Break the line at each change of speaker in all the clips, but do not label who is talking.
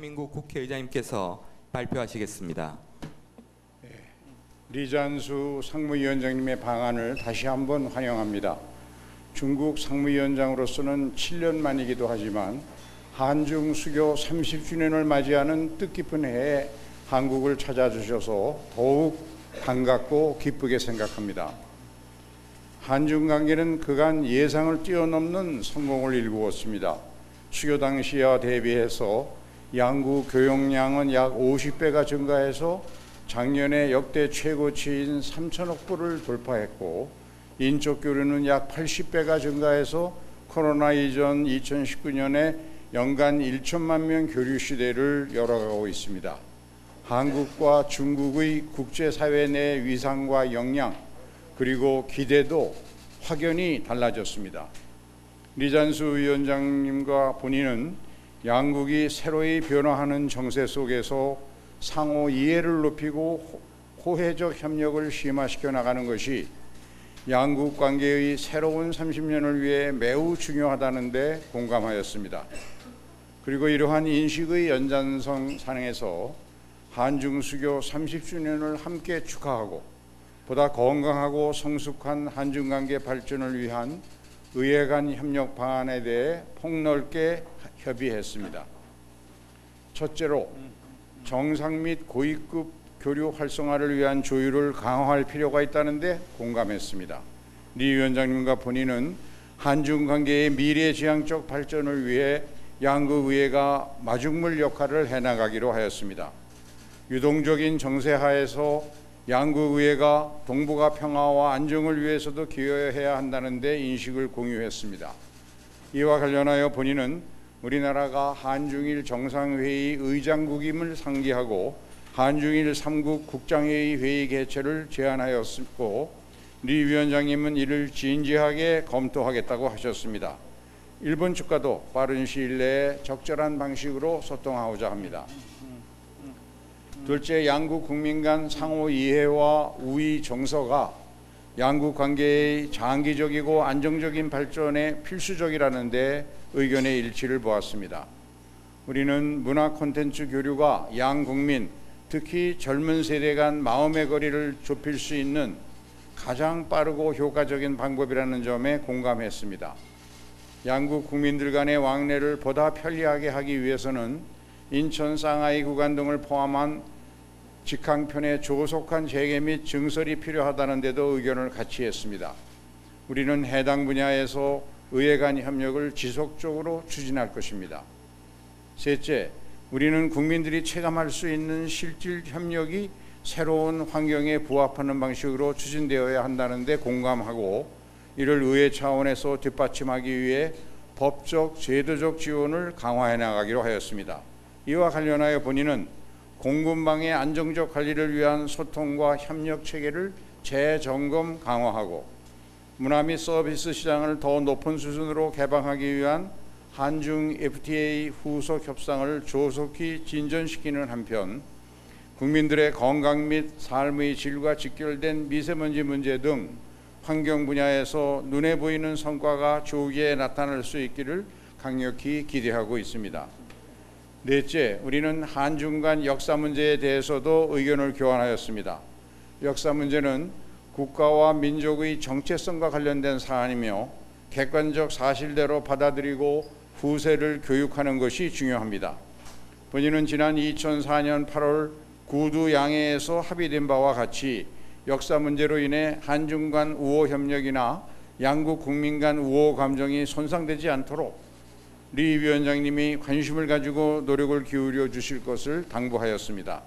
대한민국 국회의장님께서 발표하시겠습니다.
리잔수 상무위원장님의 방안을 다시 한번 환영합니다. 중국 상무위원장으로서는 7년 만이기도 하지만 한중 수교 30주년을 맞이하는 뜻깊은 해에 한국을 찾아주셔서 더욱 반갑고 기쁘게 생각합니다. 한중 관계는 그간 예상을 뛰어넘는 성공을 일구었습니다. 수교 당시와 대비해서 양국 교역량은 약 50배가 증가해서 작년에 역대 최고치인 3천억 불을 돌파했고, 인적 교류는 약 80배가 증가해서 코로나 이전 2019년에 연간 1천만 명 교류 시대를 열어가고 있습니다. 한국과 중국의 국제사회 내 위상과 역량 그리고 기대도 확연히 달라졌습니다. 리잔수 위원장님과 본인은 양국이 새로이 변화하는 정세 속에서 상호 이해를 높이고 호혜적 협력을 심화시켜 나가는 것이 양국 관계의 새로운 30년을 위해 매우 중요하다는 데 공감하였습니다. 그리고 이러한 인식의 연장선상에서 한중 수교 30주년을 함께 축하하고 보다 건강하고 성숙한 한중 관계 발전을 위한 의회 간 협력 방안에 대해 폭넓게 협의했습니다. 첫째로 정상 및 고위급 교류 활성화를 위한 조율을 강화할 필요가 있다는 데 공감했습니다. 리 위원장님과 본인은 한중 관계의 미래지향적 발전을 위해 양국 의회가 마중물 역할을 해나가기로 하였습니다. 유동적인 정세하에서 양국 의회가 동북아 평화와 안정을 위해서도 기여해야 한다는 데 인식을 공유했습니다. 이와 관련하여 본인은 우리나라가 한중일 정상회의 의장국임을 상기하고 한중일 3국 국장회의 회의 개최를 제안하였고, 리 위원장님은 이를 진지하게 검토하겠다고 하셨습니다. 일본 측과도 빠른 시일 내에 적절한 방식으로 소통하고자 합니다. 둘째, 양국 국민 간 상호 이해와 우위 정서가 양국 관계의 장기적이고 안정적인 발전에 필수적이라는 데 의견의 일치를 보았습니다. 우리는 문화 콘텐츠 교류가 양 국민, 특히 젊은 세대 간 마음의 거리를 좁힐 수 있는 가장 빠르고 효과적인 방법이라는 점에 공감했습니다. 양국 국민들 간의 왕래를 보다 편리하게 하기 위해서는 인천 상하이 구간 등을 포함한 직항편의 조속한 재개 및 증설이 필요하다는 데도 의견을 같이 했습니다. 우리는 해당 분야에서 의회 간 협력을 지속적으로 추진할 것입니다. 셋째, 우리는 국민들이 체감할 수 있는 실질 협력이 새로운 환경에 부합하는 방식으로 추진되어야 한다는 데 공감하고, 이를 의회 차원에서 뒷받침하기 위해 법적, 제도적 지원을 강화해 나가기로 하였습니다. 이와 관련하여 본인은 공군방의 안정적 관리를 위한 소통과 협력 체계를 재점검 강화하고, 문화 및 서비스 시장을 더 높은 수준으로 개방하기 위한 한중 FTA 후속 협상을 조속히 진전시키는 한편, 국민들의 건강 및 삶의 질과 직결된 미세먼지 문제 등 환경 분야에서 눈에 보이는 성과가 조기에 나타날 수 있기를 강력히 기대하고 있습니다. 넷째, 우리는 한중 간 역사 문제에 대해서도 의견을 교환하였습니다. 역사 문제는 국가와 민족의 정체성과 관련된 사안이며 객관적 사실대로 받아들이고 후세를 교육하는 것이 중요합니다. 본인은 지난 2004년 8월 구두 양해에서 합의된 바와 같이 역사 문제로 인해 한중 간 우호 협력이나 양국 국민 간 우호 감정이 손상되지 않도록 리 위원장님이 관심을 가지고 노력을 기울여 주실 것을 당부하였습니다.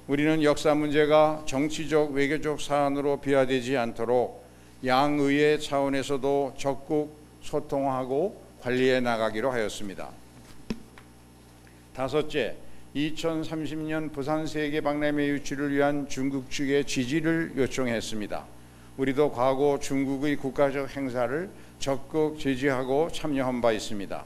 우리는 역사 문제가 정치적 외교적 사안으로 비화되지 않도록 양의회 차원에서도 적극 소통하고 관리해 나가기로 하였습니다. 다섯째, 2030년 부산 세계박람회 유치를 위한 중국 측의 지지를 요청했습니다. 우리도 과거 중국의 국가적 행사를 적극 지지하고 참여한 바 있습니다.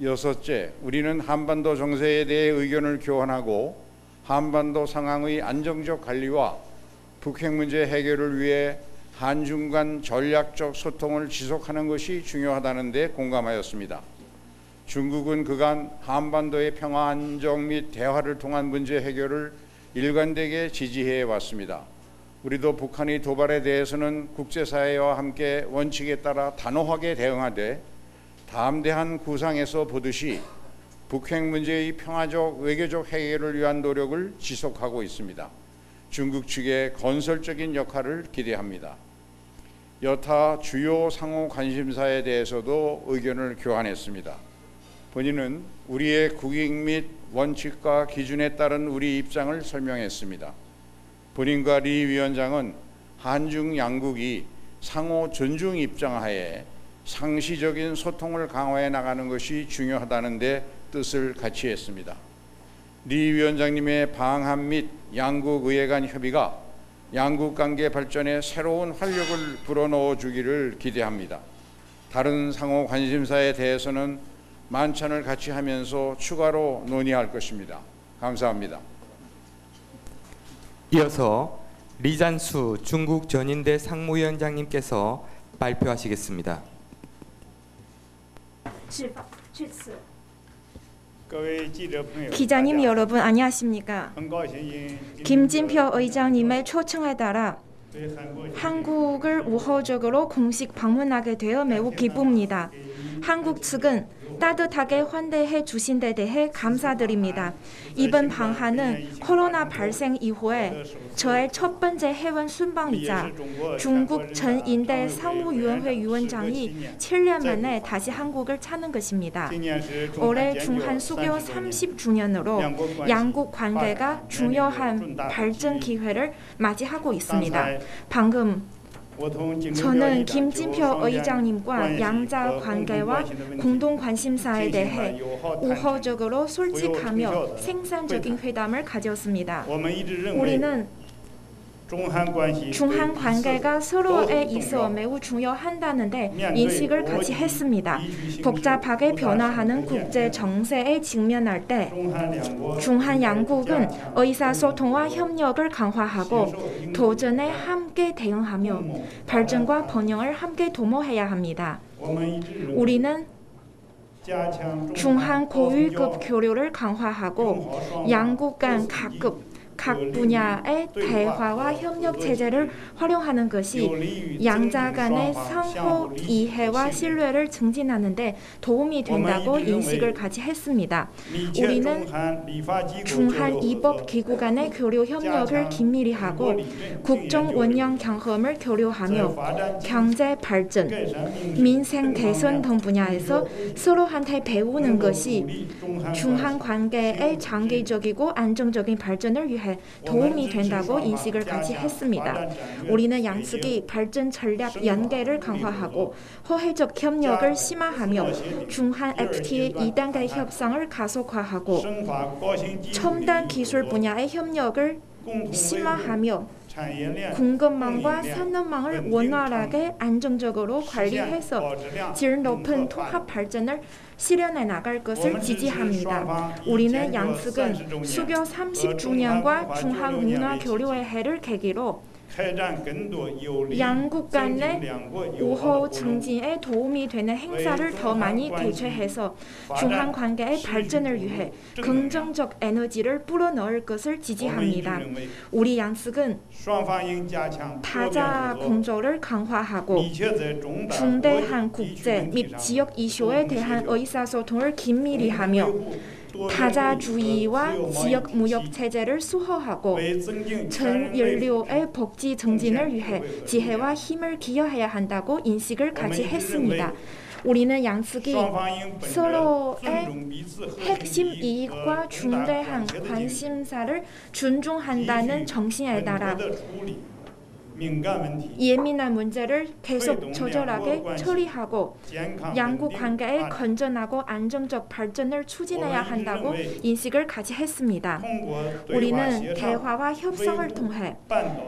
여섯째, 우리는 한반도 정세에 대해 의견을 교환하고 한반도 상황의 안정적 관리와 북핵 문제 해결을 위해 한중 간 전략적 소통을 지속하는 것이 중요하다는 데 공감하였습니다. 중국은 그간 한반도의 평화 안정 및 대화를 통한 문제 해결을 일관되게 지지해 왔습니다. 우리도 북한의 도발에 대해서는 국제사회와 함께 원칙에 따라 단호하게 대응하되 담대한 구상에서 보듯이 북핵 문제의 평화적 외교적 해결을 위한 노력을 지속하고 있습니다. 중국 측의 건설적인 역할을 기대합니다. 여타 주요 상호 관심사에 대해서도 의견을 교환했습니다. 본인은 우리의 국익 및 원칙과 기준에 따른 우리 입장을 설명했습니다. 본인과 리 위원장은 한중 양국이 상호 존중 입장하에 상시적인 소통을 강화해 나가는 것이 중요하다는 데 뜻을 같이 했습니다. 리 위원장님의 방한 및 양국 의회 간 협의가 양국 관계 발전에 새로운 활력을 불어넣어 주기를 기대합니다. 다른 상호 관심사에 대해서는 만찬을 같이 하면서 추가로 논의할 것입니다. 감사합니다.
이어서 리잔수 중국 전인대 상무위원장님께서 발표하시겠습니다.
기자님 여러분 안녕하십니까? 김진표 의장님의 초청에 따라 한국을 우호적으로 공식 방문하게 되어 매우 기쁩니다. 한국 측은 따뜻하게 환대해 주신 데 대해 감사드립니다. 이번 방한은 코로나 발생 이후에 저의 첫 번째 해외 순방이자 중국 전인대 상무위원회 위원장이 7년 만에 다시 한국을 찾는 것입니다. 올해 중한 수교 30주년으로 양국 관계가 중요한 발전 기회를 맞이하고 있습니다. 방금 저는 김진표 의장님과 양자 관계와 공동 관심사에 대해 우호적으로 솔직하며 생산적인 회담을 가졌습니다. 우리는 중한 관계가 서로에 있어 매우 중요하다는데 인식을 같이 했습니다. 복잡하게 변화하는 국제 정세에 직면할 때 중한 양국은 의사소통과 협력을 강화하고 도전에 함께 대응하며 발전과 번영을 함께 도모해야 합니다. 우리는 중한 고위급 교류를 강화하고 양국 간 각 분야의 대화와 협력 체제를 활용하는 것이 양자 간의 상호 이해와 신뢰를 증진하는 데 도움이 된다고 인식을 같이 했습니다. 우리는 중한 이법기구 간의 교류 협력을 긴밀히 하고 국정 운영 경험을 교류하며 경제 발전, 민생 개선 등 분야에서 서로한테 배우는 것이 중한 관계의 장기적이고 안정적인 발전을 위해 도움이 된다고 인식을 같이 했습니다. 우리는 양측이 발전 전략 연계를 강화하고 호혜적 협력을 심화하며 중한 FTA 2단계 협상을 가속화하고 첨단 기술 분야의 협력을 심화하며 공급망과 산업망을 원활하게 안정적으로 관리해서 질 높은 통합 발전을 실현해 나갈 것을 지지합니다. 우리는 양측은 수교 30주년과 중한 문화 교류의 해를 계기로 양국 간의 우호 증진에 도움이 되는 행사를 더 많이 개최해서 중한 관계의 발전을 위해 긍정적 에너지를 불어넣을 것을 지지합니다. 우리 양측은 타자 공조를 강화하고 중대한 국제 및 지역 이슈에 대한 의사소통을 긴밀히 하며 타자주의와 지역 무역 체제를 수호하고 전 인류의 복지 증진을 위해 지혜와 힘을 기여해야 한다고 인식을 같이 했습니다. 우리는 양측이 서로의 핵심 이익과 중대한 관심사를 존중한다는 정신에 따라 예민한 문제를 계속 조절하게 처리하고 양국 관계의 건전하고 안정적 발전을 추진해야 한다고 인식을 같이 했습니다. 우리는 대화와 협상을 통해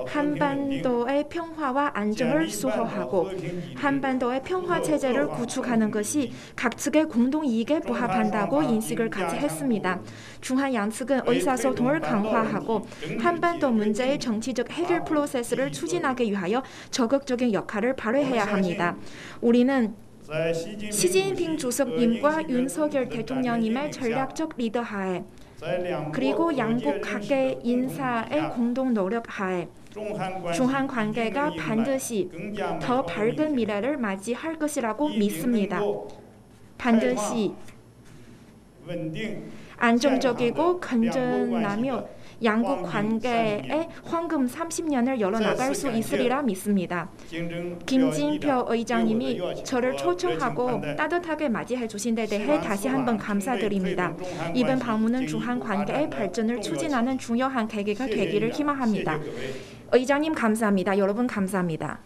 한반도의 평화와 안정을 수호하고 한반도의 평화 체제를 구축하는 것이 각 측의 공동 이익에 부합한다고 인식을 같이 했습니다. 중한 양측은 의사소통을 강화하고 한반도 문제의 정치적 해결 프로세스를 추진하기 위하여 적극적인 역할을 발휘해야 합니다. 우리는 시진핑 주석님과 윤석열 대통령님의 전략적 리더하에 그리고 양국 각계 인사의 공동 노력하에 중한 관계가 반드시 더 밝은 미래를 맞이할 것이라고 믿습니다. 반드시 안정적이고 건전하며 양국 관계의 황금 30년을 열어나갈 수 있으리라 믿습니다. 김진표 의장님이 저를 초청하고 따뜻하게 맞이해 주신 데 대해 다시 한번 감사드립니다. 이번 방문은 중한 관계의 발전을 추진하는 중요한 계기가 되기를 희망합니다. 의장님 감사합니다. 여러분 감사합니다.